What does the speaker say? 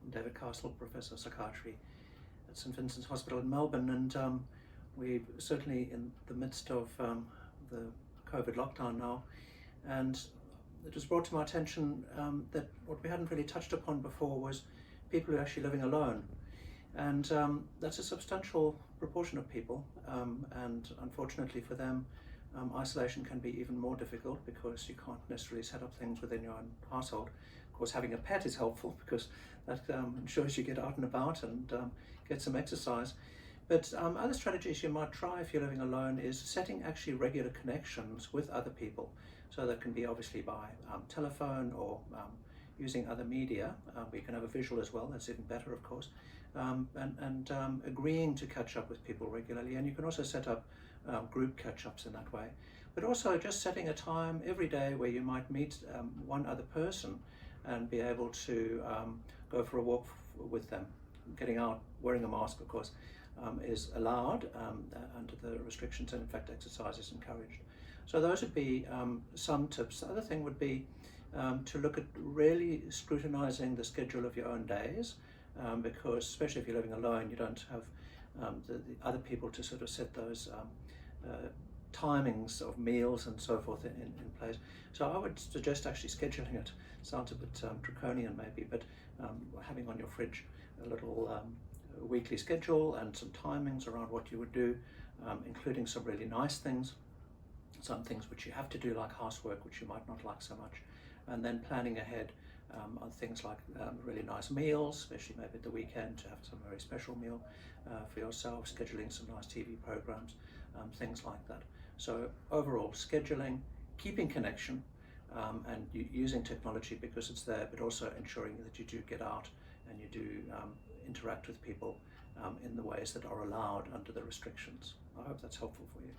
I'm David Castle, Professor of Psychiatry at St Vincent's Hospital in Melbourne, and we're certainly in the midst of the COVID lockdown now, and it was brought to my attention that what we hadn't really touched upon before was people who are actually living alone, and that's a substantial proportion of people, and unfortunately for them, isolation can be even more difficult because you can't necessarily set up things within your own household. Of course, having a pet is helpful because that ensures you get out and about and get some exercise. But other strategies you might try if you're living alone is setting actually regular connections with other people. So that can be obviously by telephone or using other media. We can have a visual as well, that's even better of course. And agreeing to catch up with people regularly. And you can also set up group catch-ups in that way. But also just setting a time every day where you might meet one other person and be able to go for a walk with them. Getting out, wearing a mask of course, is allowed under the restrictions, and in fact exercise is encouraged. So those would be some tips. The other thing would be to look at really scrutinizing the schedule of your own days, because especially if you're living alone, you don't have the other people to sort of set those timings of meals and so forth in place. So I would suggest actually scheduling it. Sounds a bit draconian maybe, but having on your fridge a little weekly schedule and some timings around what you would do, including some really nice things, some things which you have to do like housework which you might not like so much, and then planning ahead on things like really nice meals, especially maybe at the weekend to have some very special meal for yourself, scheduling some nice TV programs, things like that. So overall scheduling, keeping connection, and using technology because it's there, but also ensuring that you do get out and you do interact with people in the ways that are allowed under the restrictions. I hope that's helpful for you.